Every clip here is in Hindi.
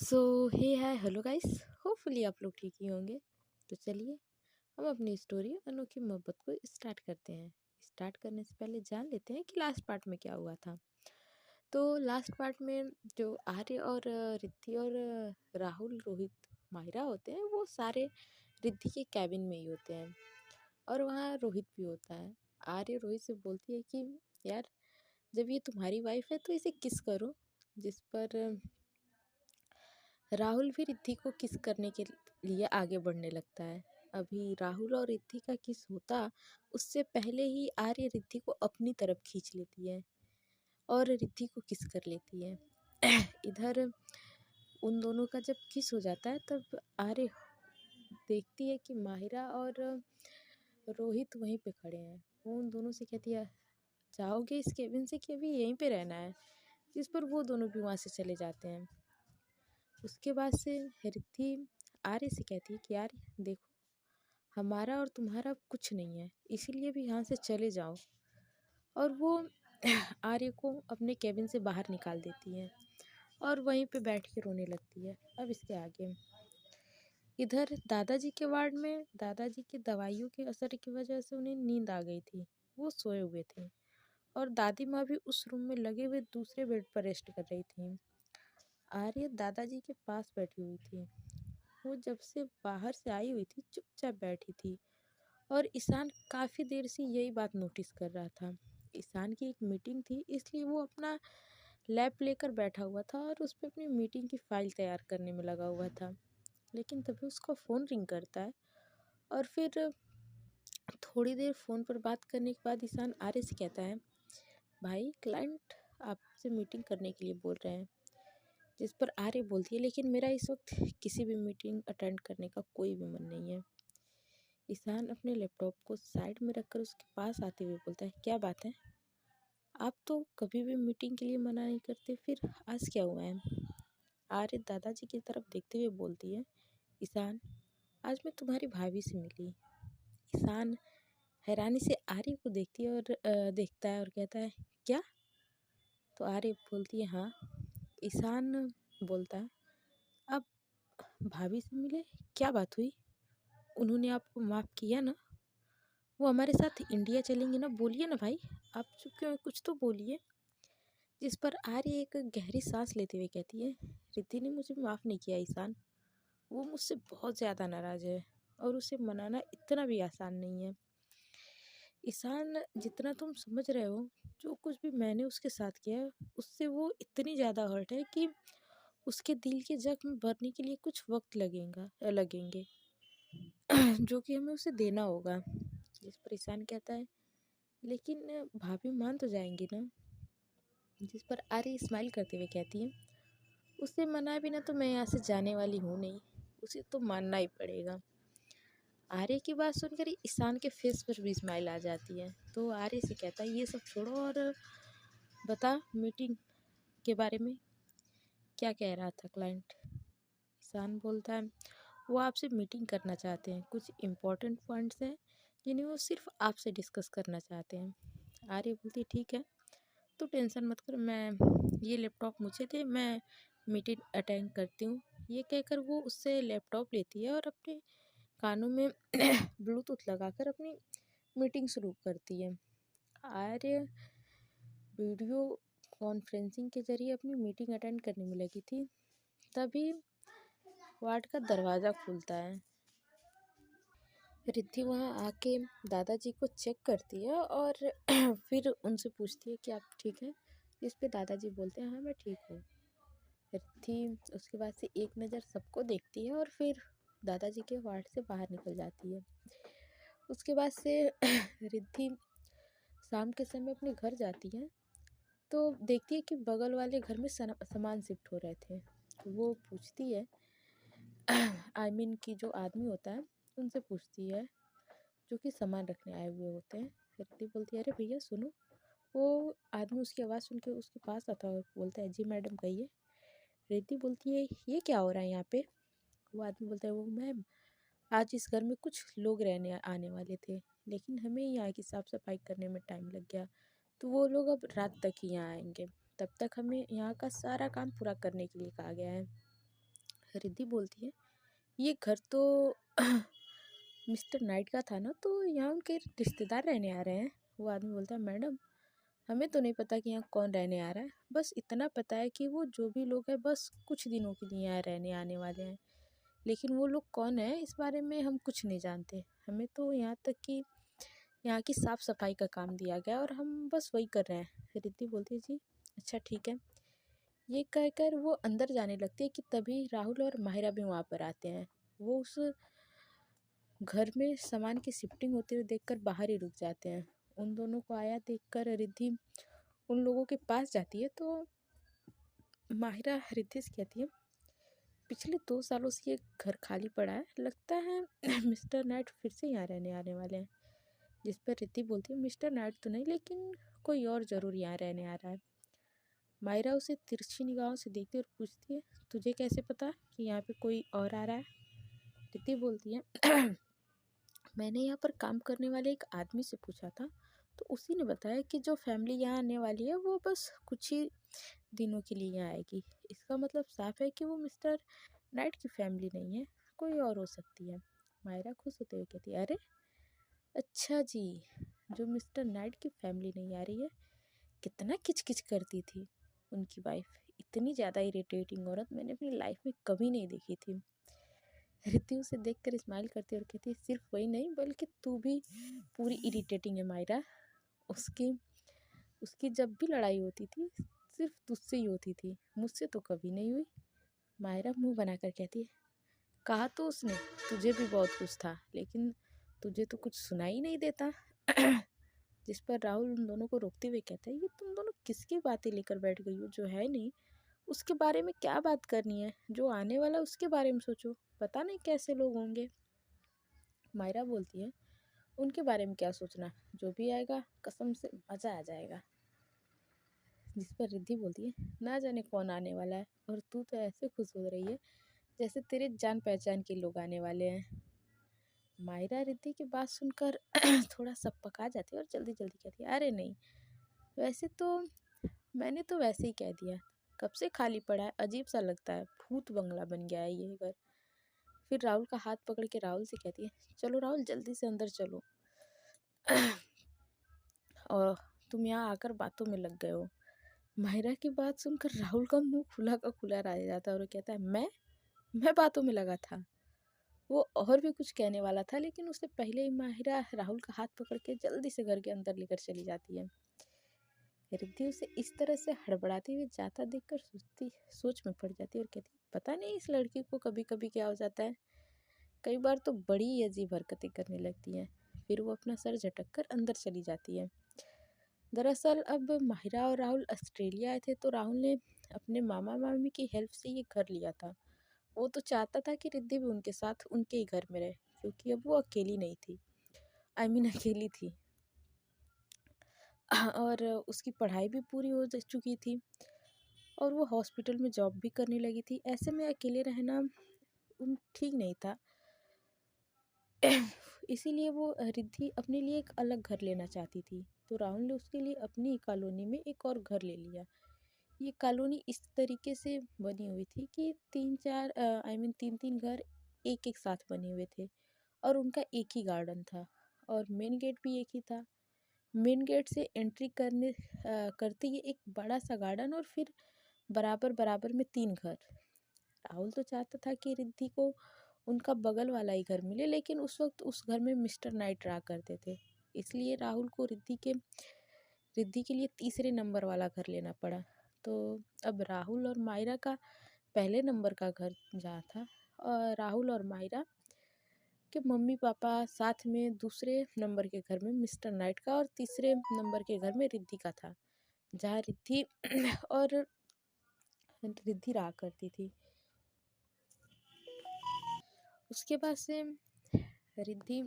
सो हे हाय हेलो गाइस। होपफुली आप लोग ठीक ही होंगे। तो चलिए हम अपनी स्टोरी अनोखी मोहब्बत को स्टार्ट करते हैं। स्टार्ट करने से पहले जान लेते हैं कि लास्ट पार्ट में क्या हुआ था। तो लास्ट पार्ट में जो आर्य और रिद्धि और राहुल रोहित माहिरा होते हैं वो सारे रिद्धि के कैबिन में ही होते हैं और वहाँ रोहित भी होता है। आर्य रोहित से बोलती है कि यार जब ये तुम्हारी वाइफ है तो इसे किस करो। जिस पर राहुल भी रिद्धि को किस करने के लिए आगे बढ़ने लगता है। अभी राहुल और रिद्धि का किस होता उससे पहले ही आर्य रिद्धि को अपनी तरफ खींच लेती है और रिद्धि को किस कर लेती है। इधर उन दोनों का जब किस हो जाता है तब आर्य देखती है कि माहिरा और रोहित वहीं पे खड़े हैं। वो उन दोनों से कहती है जाओगे इस केबिन से कि अभी यहीं पे रहना है। जिस पर वो दोनों भी वहाँ से चले जाते हैं। उसके बाद से रिद्धि आर्य से कहती है कि यार देखो हमारा और तुम्हारा कुछ नहीं है इसीलिए भी यहाँ से चले जाओ। और वो आर्य को अपने कैबिन से बाहर निकाल देती है और वहीं पे बैठ के रोने लगती है। अब इसके आगे इधर दादाजी के वार्ड में दादाजी की दवाइयों के असर की वजह से उन्हें नींद आ गई थी। वो सोए हुए थे और दादी माँ भी उस रूम में लगे हुए दूसरे बेड पर रेस्ट कर रही थी। आर्य दादाजी के पास बैठी हुई थी। वो जब से बाहर से आई हुई थी चुपचाप बैठी थी और ईशान काफ़ी देर से यही बात नोटिस कर रहा था। ईशान की एक मीटिंग थी इसलिए वो अपना लैप लेकर बैठा हुआ था और उस पर अपनी मीटिंग की फाइल तैयार करने में लगा हुआ था। लेकिन तभी उसका फ़ोन रिंग करता है और फिर थोड़ी देर फ़ोन पर बात करने के बाद ईशान आर्य से कहता है भाई क्लाइंट आपसे मीटिंग करने के लिए बोल रहे हैं। जिस पर आर्य बोलती है लेकिन मेरा इस वक्त किसी भी मीटिंग अटेंड करने का कोई भी मन नहीं है। ईशान अपने लैपटॉप को साइड में रखकर उसके पास आते हुए बोलता है क्या बात है, आप तो कभी भी मीटिंग के लिए मना नहीं करते, फिर आज क्या हुआ है। आर्य दादाजी की तरफ देखते हुए बोलती है ईशान आज मैं तुम्हारी भाभी से मिली। ईशान हैरानी से आर्य को देखती है और देखता है और कहता है क्या। तो आर्य बोलती है हाँ। ईशान बोलता है अब भाभी से मिले, क्या बात हुई, उन्होंने आपको माफ़ किया ना, वो हमारे साथ इंडिया चलेंगे ना, बोलिए ना भाई, आप चुप क्यों हैं, कुछ तो बोलिए। जिस पर आर्य एक गहरी सांस लेते हुए कहती है रिद्धि ने मुझे माफ़ नहीं किया ईशान, वो मुझसे बहुत ज़्यादा नाराज़ है और उसे मनाना इतना भी आसान नहीं है। ईशान जितना तुम समझ रहे हो जो कुछ भी मैंने उसके साथ किया है उससे वो इतनी ज़्यादा हर्ट है कि उसके दिल के जख्म भरने के लिए कुछ वक्त लगेंगे जो कि हमें उसे देना होगा। जिस पर ईशान कहता है लेकिन भाभी मान तो जाएंगी ना। जिस पर आर्य स्माइल करते हुए कहती है उसे मनाए बिना तो मैं यहाँ से जाने वाली हूँ नहीं, उसे तो मानना ही पड़ेगा। आर्य की बात सुनकर ईशान के फेस पर भी स्माइल आ जाती है। तो आर्य से कहता है ये सब छोड़ो और बता मीटिंग के बारे में क्या कह रहा था क्लाइंट। ईशान बोलता है वो आपसे मीटिंग करना चाहते हैं, कुछ इम्पोर्टेंट पॉइंट्स हैं जिन्हें वो सिर्फ आपसे डिस्कस करना चाहते हैं। आर्य बोलती ठीक है तो टेंशन मत कर, मैं ये लैपटॉप मुझे दे, मैं मीटिंग अटेंड करती हूँ। ये कहकर वो उससे लैपटॉप लेती है और अपने कानों में ब्लूटूथ लगाकर अपनी मीटिंग शुरू करती है। आर्य वीडियो कॉन्फ्रेंसिंग के जरिए अपनी मीटिंग अटेंड करने में लगी थी। तभी वार्ड का दरवाज़ा खुलता है। रिद्धि वहाँ आके दादाजी को चेक करती है और फिर उनसे पूछती है कि आप ठीक हैं। इस पे दादाजी बोलते हैं हाँ मैं ठीक हूँ। रिद्धि उसके बाद से एक नज़र सबको देखती है और फिर दादाजी के वार्ड से बाहर निकल जाती है। उसके बाद से रिद्धि शाम के समय अपने घर जाती है तो देखती है कि बगल वाले घर में सामान शिफ्ट हो रहे थे। वो पूछती है की जो आदमी होता है उनसे पूछती है जो कि सामान रखने आए हुए होते हैं। रिद्धि बोलती है अरे भैया सुनो। वो आदमी उसकी आवाज़ सुन के उसके पास आता है और बोलता है जी मैडम कहिए। रिद्धि बोलती है ये क्या हो रहा है यहाँ पे। वो आदमी बोलता है वो मैम आज इस घर में कुछ लोग रहने आने वाले थे लेकिन हमें यहाँ की साफ़ सफाई करने में टाइम लग गया तो वो लोग अब रात तक ही यहाँ आएंगे, तब तक हमें यहाँ का सारा काम पूरा करने के लिए कहा गया है। रिद्धि बोलती है, ये घर तो मिस्टर नाइट का था ना, तो यहाँ उनके रिश्तेदार रहने आ रहे हैं। वो आदमी बोलता है, मैडम हमें तो नहीं पता कि यहाँ कौन रहने आ रहा है, बस इतना पता है कि वो जो भी लोग हैं बस कुछ दिनों के लिए यहाँ रहने आने वाले हैं, लेकिन वो लोग कौन है इस बारे में हम कुछ नहीं जानते। हमें तो यहाँ तक कि यहाँ की साफ सफाई का काम दिया गया और हम बस वही कर रहे हैं। रिद्धि बोलती है, जी अच्छा ठीक है। ये कहकर वो अंदर जाने लगती है कि तभी राहुल और माहिरा भी वहाँ पर आते हैं। वो उस घर में सामान की शिफ्टिंग होते हुए देखकर बाहर ही रुक जाते हैं। उन दोनों को आया देखकर रिद्धि उन लोगों के पास जाती है तो माहिरा रिद्धि से कहती है, पिछले 2 सालों से ये घर खाली पड़ा है, लगता है मिस्टर नाइट फिर से यहाँ रहने आने वाले हैं। जिस पर रिद्धि बोलती है, मिस्टर नाइट तो नहीं, लेकिन कोई और ज़रूर यहाँ रहने आ रहा है। माहिरा उसे तिरछी निगाहों से देखती है और पूछती है, तुझे कैसे पता कि यहाँ पे कोई और आ रहा है? रिद्धि बोलती है, मैंने यहाँ पर काम करने वाले एक आदमी से पूछा था, तो उसी ने बताया कि जो फैमिली यहाँ आने वाली है वो बस कुछ ही दिनों के लिए यहाँ आएगी। इसका मतलब साफ है कि वो मिस्टर नाइट की फैमिली नहीं है, कोई और हो सकती है। मायरा खुश होते हुए कहती है, अरे अच्छा जी, जो मिस्टर नाइट की फैमिली नहीं आ रही है। कितना किचकिच करती थी उनकी वाइफ, इतनी ज़्यादा इरिटेटिंग औरत मैंने अपनी लाइफ में कभी नहीं देखी थी। रिद्धि उसे देखकर स्माइल करती और कहती है, सिर्फ वही नहीं बल्कि तू भी पूरी इरिटेटिंग है मायरा। उसकी उसकी जब भी लड़ाई होती थी सिर्फ तुझसे ही होती थी, मुझसे तो कभी नहीं हुई। मायरा मुंह बनाकर कहती है, कहा तो उसने तुझे भी बहुत कुछ था, लेकिन तुझे तो कुछ सुनाई नहीं देता। जिस पर राहुल उन दोनों को रोकते हुए कहता है, ये तुम दोनों किसकी बातें लेकर बैठ गई हो? जो है नहीं उसके बारे में क्या बात करनी है? जो आने वाला उसके बारे में सोचो, पता नहीं कैसे लोग होंगे। मायरा बोलती है, उनके बारे में क्या सोचना, जो भी आएगा कसम से मज़ा आ जाएगा। जिस पर रिद्धि बोलती है, ना जाने कौन आने वाला है और तू तो ऐसे खुश हो रही है जैसे तेरे जान पहचान के लोग आने वाले हैं। मायरा रिद्धि की बात सुनकर थोड़ा पका जाती है और जल्दी जल्दी कहती है, अरे नहीं, वैसे तो मैंने तो वैसे ही कह दिया, कब से खाली पड़ा है, अजीब सा लगता है, भूत बंगला बन गया है ये घर। फिर राहुल का हाथ पकड़ के राहुल से कहती है, चलो राहुल जल्दी से अंदर चलो। और तुम यहाँ आकर बातों में लग गए हो। माहिरा की बात सुनकर राहुल का मुंह खुला का खुला रह जाता है और कहता है, मैं बातों में लगा था। वो और भी कुछ कहने वाला था, लेकिन उससे पहले ही माहिरा राहुल का हाथ पकड़ के जल्दी से घर के अंदर लेकर चली जाती है। रिद्धि उसे इस तरह से हड़बड़ाते हुए जाता देखकर सोच में पड़ जाती है और कहती, पता नहीं इस लड़की को कभी कभी क्या हो जाता है, कई बार तो बड़ी ही अजीब हरकतें करने लगती हैं। फिर वो अपना सर झटक कर अंदर चली जाती है। दरअसल अब माहिरा और राहुल ऑस्ट्रेलिया आए थे, तो राहुल ने अपने मामा मामी की हेल्प से ये घर लिया था। वो तो चाहता था कि रिद्धि भी उनके साथ उनके ही घर में रहे, क्योंकि अब वो अकेली नहीं थी, अकेली थी। और उसकी पढ़ाई भी पूरी हो चुकी थी और वो हॉस्पिटल में जॉब भी करने लगी थी। ऐसे में अकेले रहना ठीक नहीं था। इसीलिए वो रिद्धि अपने लिए एक अलग घर लेना चाहती थी, तो राहुल ने उसके लिए अपनी कॉलोनी में एक और घर ले लिया। ये कॉलोनी इस तरीके से बनी हुई थी कि तीन तीन घर एक एक साथ बने हुए थे और उनका एक ही गार्डन था और मेन गेट भी एक ही था। मेन गेट से एंट्री करते ही एक बड़ा सा गार्डन और फिर बराबर बराबर में 3 घर। राहुल तो चाहता था कि रिद्धि को उनका बगल वाला ही घर मिले, लेकिन उस वक्त उस घर में मिस्टर नाइट रहा करते थे, इसलिए राहुल को रिद्धि के लिए तीसरे नंबर वाला घर लेना पड़ा। तो अब राहुल और मायरा का पहले नंबर का घर जहाँ था, और राहुल और मायरा के मम्मी पापा साथ में दूसरे नंबर के घर में मिस्टर नाइट का और तीसरे नंबर के घर में रिद्धि का था, जहाँ रिद्धि और रिद्धि रहा करती थी। उसके बाद से रिद्धि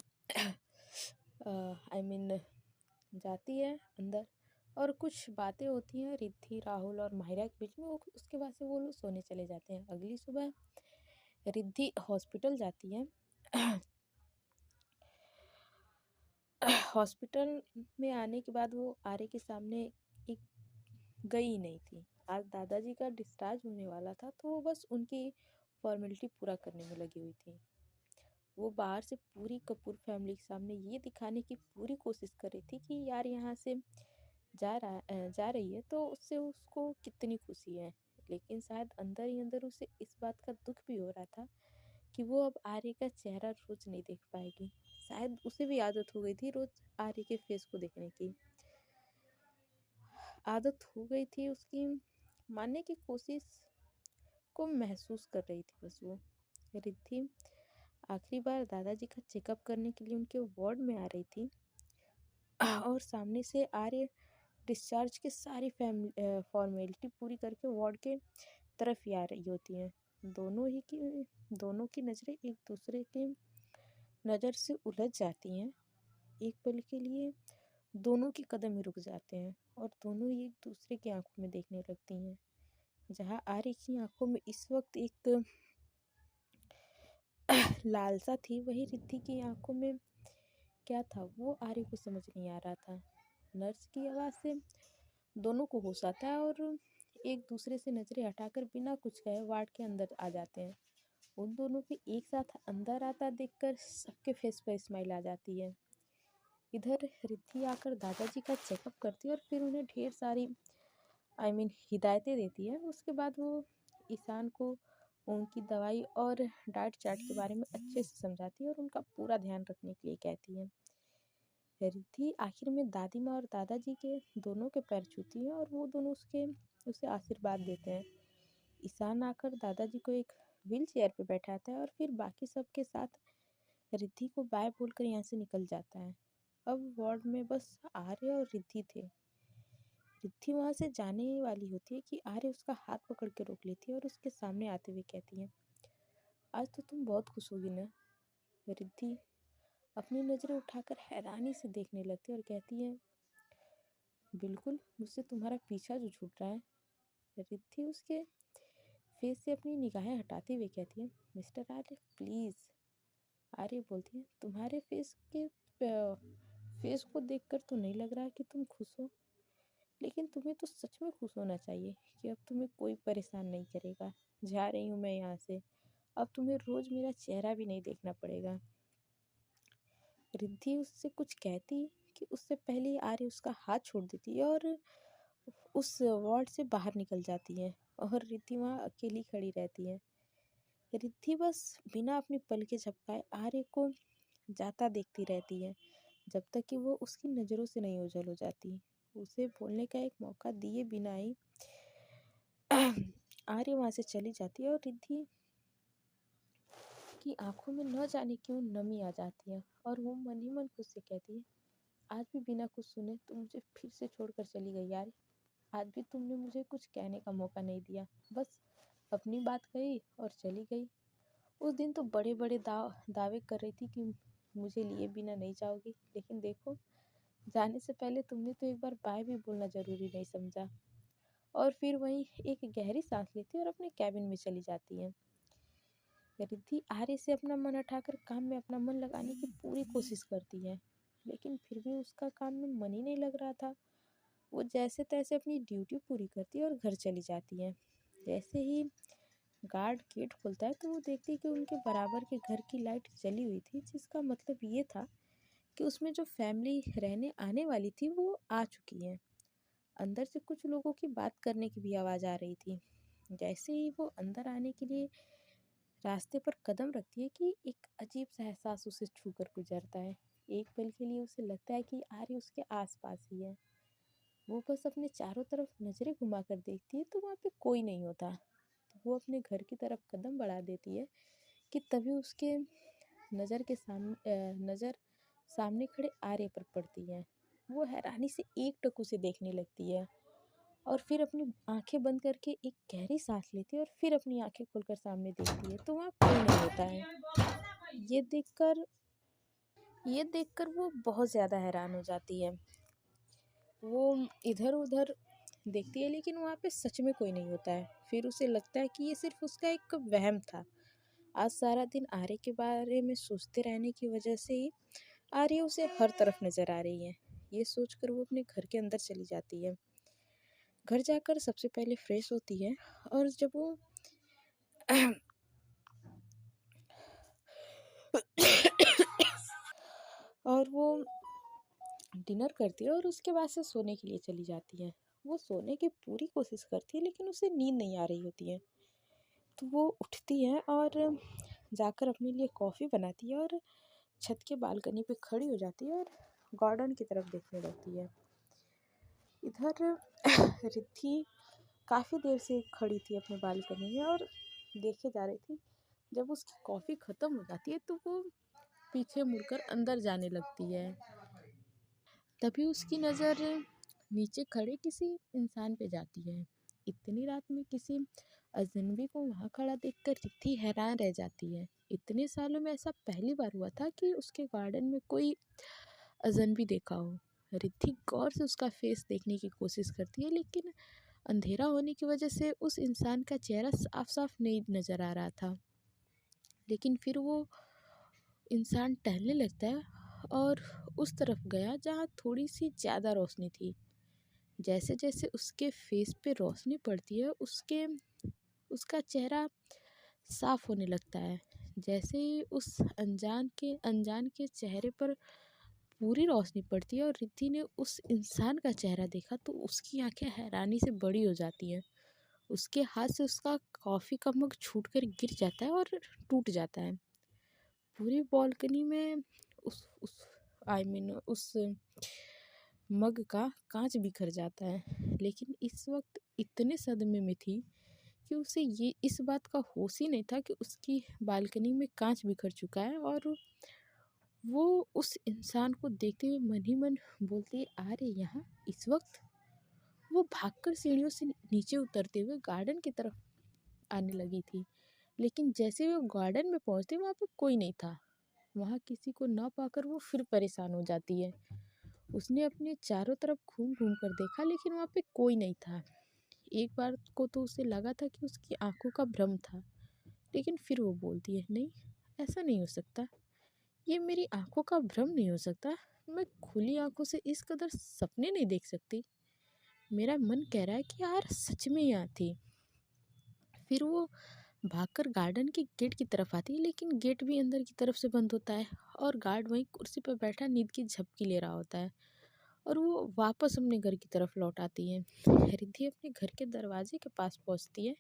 जाती है अंदर और कुछ बातें होती हैं रिद्धि, राहुल और माहिरा के बीच में। उसके बाद से वो लोग सोने चले जाते हैं। अगली सुबह रिद्धि हॉस्पिटल जाती है। हॉस्पिटल में आने के बाद वो आरे के सामने एक गई ही नहीं थी। आज दादाजी का डिस्चार्ज होने वाला था, तो वो बस उनकी फॉर्मेलिटी पूरा करने में लगी हुई थी। वो बाहर से पूरी कपूर फैमिली के सामने ये दिखाने की पूरी कोशिश कर रही थी कि यार यहाँ से जा रही है तो उससे उसको कितनी खुशी है। लेकिन शायद अंदर ही अंदर उसे इस बात का दुख भी हो रहा था कि वो अब आर्य का चेहरा रोज नहीं देख पाएगी। शायद उसे भी आदत हो गई थी रोज आर्य के फेस को देखने की। आदत हो गई थी उसकी। मानने की कोशिश को महसूस कर रही थी बस वो। रिद्धि आखिरी बार दादाजी का चेकअप करने के लिए उनके वार्ड में आ रही थी और सामने से आर्य डिस्चार्ज की सारी फॉर्मेलिटी पूरी करके वार्ड के तरफ ही आ रही होती हैं। दोनों की नज़रें एक दूसरे के नज़र से उलझ जाती हैं। एक पल के लिए दोनों के कदम ही रुक जाते हैं और दोनों ही एक दूसरे की आंखों में देखने लगती हैं। जहाँ आर्य की आंखों में इस वक्त एक लालसा थी, वही रिद्धि की आंखों में क्या था वो आर्य को समझ नहीं आ रहा था। नर्स की आवाज़ से दोनों को होश आता है और एक दूसरे से नजरें हटाकर बिना कुछ कहे वार्ड के अंदर आ जाते हैं। उन दोनों के एक साथ अंदर आता देखकर सबके फेस पर स्माइल आ जाती है। इधर रिद्धि आकर दादाजी का चेकअप करती है और फिर उन्हें ढेर सारी हिदायतें देती है। उसके बाद वो ईशान को उनकी दवाई और डाइट चार्ट के बारे में अच्छे से समझाती है और उनका पूरा ध्यान रखने के लिए कहती है। रिद्धि आखिर में दादी माँ और दादाजी के दोनों के पैर छूती है और वो दोनों उसे आशीर्वाद देते हैं। ईशान आकर दादाजी को एक व्हील चेयर पर बैठाता है और फिर बाकी सबके साथ रिद्धि को बाय बोलकर यहाँ से निकल जाता है। अब वार्ड में बस आर्य और रिद्धि थे। रिद्धि वहाँ से जाने वाली होती है कि आर्य उसका हाथ पकड़ के रोक लेती है और उसके सामने आते हुए कहती है, आज तो तुम बहुत खुश होगी ना। रिद्धि अपनी नज़रें उठाकर हैरानी से देखने लगती है और कहती है, बिल्कुल, मुझसे तुम्हारा पीछा जो छूट रहा है। रिद्धि उसके फेस से अपनी निगाहें हटाते हुए कहती है, मिस्टर आर्य प्लीज़। आर्य बोलती है, तुम्हारे फेस को देखकर तो नहीं लग रहा कि तुम खुश हो, लेकिन तुम्हें तो सच में खुश होना चाहिए कि अब तुम्हें कोई परेशान नहीं करेगा। जा रही हूँ मैं यहाँ से, अब तुम्हें रोज मेरा चेहरा भी नहीं देखना पड़ेगा। रिद्धि उससे कुछ कहती कि उससे पहले आर्य उसका हाथ छोड़ देती है और उस वार्ड से बाहर निकल जाती है और रिद्धि वहाँ अकेली खड़ी रहती है। रिद्धि बस बिना अपनी पलकें झपकाए आर्य को जाता देखती रहती है जब तक कि वो उसकी नज़रों से नहीं ओझल हो जाती। उसे बोलने का एक मौका दिए बिना ही आर्य वहाँ से चली जाती है और रिद्धि की आंखों में न जाने क्यों नमी आ जाती है और वो मन ही मन खुद से कहती है, आज भी बिना कुछ सुने तुम मुझे फिर से छोड़कर चली गई यार। आज भी तुमने मुझे कुछ कहने का मौका नहीं दिया, बस अपनी बात कही और चली गई। उस दिन तो बड़े बड़े दावे कर रही थी कि मुझे लिए बिना नहीं जाओगी, लेकिन देखो जाने से पहले तुमने तो एक बार बाय भी बोलना जरूरी नहीं समझा। और फिर वहीं एक गहरी सांस लेती है और अपने कैबिन में चली जाती है। रिद्धि आर्य से अपना मन हटाकर काम में अपना मन लगाने की पूरी कोशिश करती है, लेकिन फिर भी उसका काम में मन ही नहीं लग रहा था। वो जैसे तैसे अपनी ड्यूटी पूरी करती है और घर चली जाती है। जैसे ही गार्ड गेट खोलता है तो वो देखती है कि उनके बराबर के घर की लाइट जली हुई थी, जिसका मतलब ये था कि उसमें जो फैमिली रहने आने वाली थी वो आ चुकी है। अंदर से कुछ लोगों की बात करने की भी आवाज़ आ रही थी। जैसे ही वो अंदर आने के लिए रास्ते पर कदम रखती है कि एक अजीब सा एहसास उसे छू कर गुजरता है। एक पल के लिए उसे लगता है कि आर्य उसके आसपास ही है। वो बस अपने चारों तरफ नजरें घुमाकर देखती है तो वहाँ पे कोई नहीं होता। तो वो अपने घर की तरफ कदम बढ़ा देती है कि तभी उसके नज़र सामने खड़े आर्य पर पड़ती है। वो हैरानी से एक टक उसे देखने लगती है और फिर अपनी आंखें बंद करके एक गहरी सांस लेती है और फिर अपनी आंखें खोलकर सामने देखती है तो वहाँ कोई नहीं होता है। ये देखकर ये देखकर वो बहुत ज़्यादा हैरान हो जाती है। वो इधर उधर देखती है लेकिन वहाँ पे सच में कोई नहीं होता है। फिर उसे लगता है कि ये सिर्फ उसका एक वहम था। आज सारा दिन आर्य के बारे में सोचते रहने की वजह से ही आर्य उसे हर तरफ नजर आ रही है। ये सोचकर वो अपने घर के अंदर चली जाती है। घर जाकर सबसे पहले फ्रेश होती है और जब वो डिनर करती है और उसके बाद से सोने के लिए चली जाती है। वो सोने की पूरी कोशिश करती है लेकिन उसे नींद नहीं आ रही होती है। तो वो उठती है और जाकर अपने लिए कॉफ़ी बनाती है और छत के बालकनी पे खड़ी हो जाती है और गार्डन की तरफ देखने लगती है। इधर रिद्धि काफ़ी देर से खड़ी थी अपने बालकनी में और देखे जा रही थी। जब उसकी कॉफ़ी ख़त्म हो जाती है तो वो पीछे मुड़कर अंदर जाने लगती है। तभी उसकी नज़र नीचे खड़े किसी इंसान पे जाती है। इतनी रात में किसी अजनबी को वहाँ खड़ा देखकर रिद्धि हैरान रह जाती है। इतने सालों में ऐसा पहली बार हुआ था कि उसके गार्डन में कोई अजनबी देखा हो। रिद्धि गौर से उसका फेस देखने की कोशिश करती है लेकिन अंधेरा होने की वजह से उस इंसान का चेहरा साफ साफ नहीं नज़र आ रहा था। लेकिन फिर वो इंसान टहलने लगता है और उस तरफ गया जहाँ थोड़ी सी ज़्यादा रोशनी थी। जैसे जैसे उसके फेस पे रोशनी पड़ती है उसका चेहरा साफ होने लगता है। जैसे ही उस अनजान के चेहरे पर पूरी रोशनी पड़ती है और रिद्धि ने उस इंसान का चेहरा देखा तो उसकी आंखें हैरानी से बड़ी हो जाती हैं। उसके हाथ से उसका कॉफ़ी का मग छूटकर गिर जाता है और टूट जाता है। पूरी बालकनी में उस उस मग का कांच बिखर जाता है। लेकिन इस वक्त इतने सदमे में थी कि उसे ये इस बात का होश ही नहीं था कि उसकी बालकनी में कांच बिखर चुका है। और वो उस इंसान को देखते हुए मन ही मन बोलती है, आ रहे यहाँ इस वक्त। वो भागकर सीढ़ियों से नीचे उतरते हुए गार्डन की तरफ आने लगी थी। लेकिन जैसे वो गार्डन में पहुंचती वहाँ पे कोई नहीं था। वहाँ किसी को ना पाकर वो फिर परेशान हो जाती है। उसने अपने चारों तरफ घूम घूम कर देखा लेकिन वहाँ पे कोई नहीं था। एक बार को तो उसे लगा था कि उसकी आंखों का भ्रम था। लेकिन फिर वो बोलती है, नहीं, ऐसा नहीं हो सकता। ये मेरी आंखों का भ्रम नहीं हो सकता। मैं खुली आंखों से इस कदर सपने नहीं देख सकती। मेरा मन कह रहा है कि यार सच में यहाँ थी। फिर वो भागकर गार्डन के गेट की तरफ आती है लेकिन गेट भी अंदर की तरफ से बंद होता है और गार्ड वहीं कुर्सी पर बैठा नींद की झपकी ले रहा होता है। और वो वापस अपने घर की तरफ लौट आती है। रिद्धि अपने घर के दरवाजे के पास पहुंचती है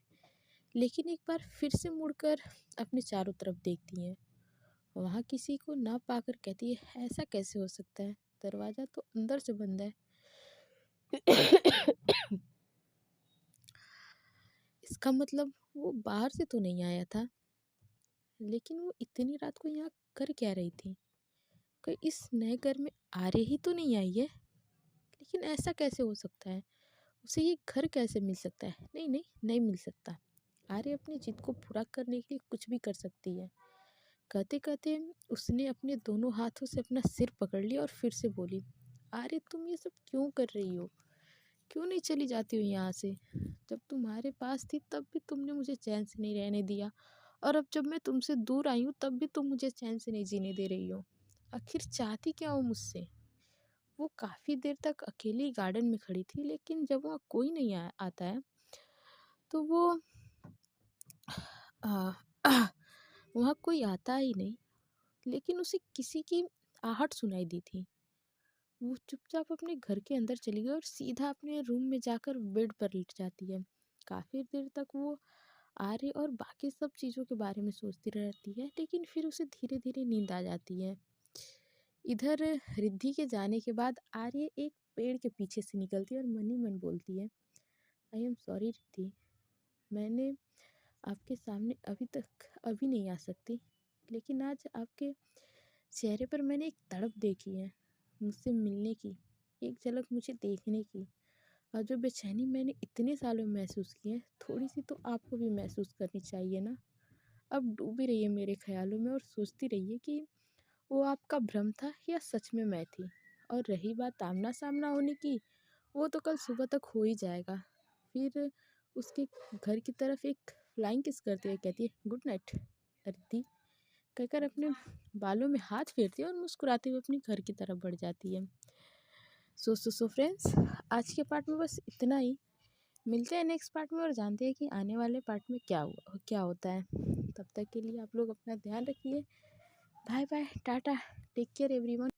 लेकिन एक बार फिर से मुड़कर अपने चारों तरफ देखती है। वहाँ किसी को ना पाकर कहती है, ऐसा कैसे हो सकता है, दरवाज़ा तो अंदर से बंद है। इसका मतलब वो बाहर से तो नहीं आया था। लेकिन वो इतनी रात को यहाँ कर क्या रही थी? कोई इस नए घर में आरे ही तो नहीं आई है। लेकिन ऐसा कैसे हो सकता है? उसे ये घर कैसे मिल सकता है? नहीं नहीं, नहीं मिल सकता। आर्य अपनी जिद को पूरा करने के लिए कुछ भी कर सकती है। कहते कहते उसने अपने दोनों हाथों से अपना सिर पकड़ लिया और फिर से बोली, आर्य तुम ये सब क्यों कर रही हो? क्यों नहीं चली जाती हो यहाँ से? जब तुम्हारे पास थी तब भी तुमने मुझे चैन से नहीं रहने दिया और अब जब मैं तुमसे दूर आई हूँ तब भी तुम मुझे चैन से नहीं जीने दे रही हो। आखिर चाहती क्या हो मुझसे? वो काफ़ी देर तक अकेली गार्डन में खड़ी थी लेकिन जब वहाँ कोई नहीं आता है तो वो आ, वहाँ कोई आता ही नहीं। लेकिन उसे किसी की आहट सुनाई दी थी। वो चुपचाप अपने घर के अंदर चली गई और सीधा अपने रूम में जाकर बेड पर लेट जाती है। काफ़ी देर तक वो आर्य और बाकी सब चीज़ों के बारे में सोचती रहती है लेकिन फिर उसे धीरे धीरे नींद आ जाती है। इधर रिद्धि के जाने के बाद आर्य एक पेड़ के पीछे से निकलती है और मन ही मन बोलती है, आई एम सॉरी रिद्धि, मैंने आपके सामने अभी नहीं आ सकती। लेकिन आज आपके चेहरे पर मैंने एक तड़प देखी है मुझसे मिलने की, एक झलक मुझे देखने की। और जो बेचैनी मैंने इतने सालों में महसूस की है थोड़ी सी तो आपको भी महसूस करनी चाहिए ना। अब डूबी रहिए मेरे ख्यालों में और सोचती रहिए कि वो आपका भ्रम था या सच में मैं थी। और रही बात आमना सामना होने की, वो तो कल सुबह तक हो ही जाएगा। फिर उसके घर की तरफ एक फ्लाइंग किस करती है, कहती है गुड नाइट रिद्धि कहकर अपने बालों में हाथ फेरती है और मुस्कुराते हुए अपनी घर की तरफ बढ़ जाती है। सो फ्रेंड्स, आज के पार्ट में बस इतना ही। मिलते हैं नेक्स्ट पार्ट में और जानते हैं कि आने वाले पार्ट में क्या होता है। तब तक के लिए आप लोग अपना ध्यान रखिए। Bye bye, tata, take care everyone.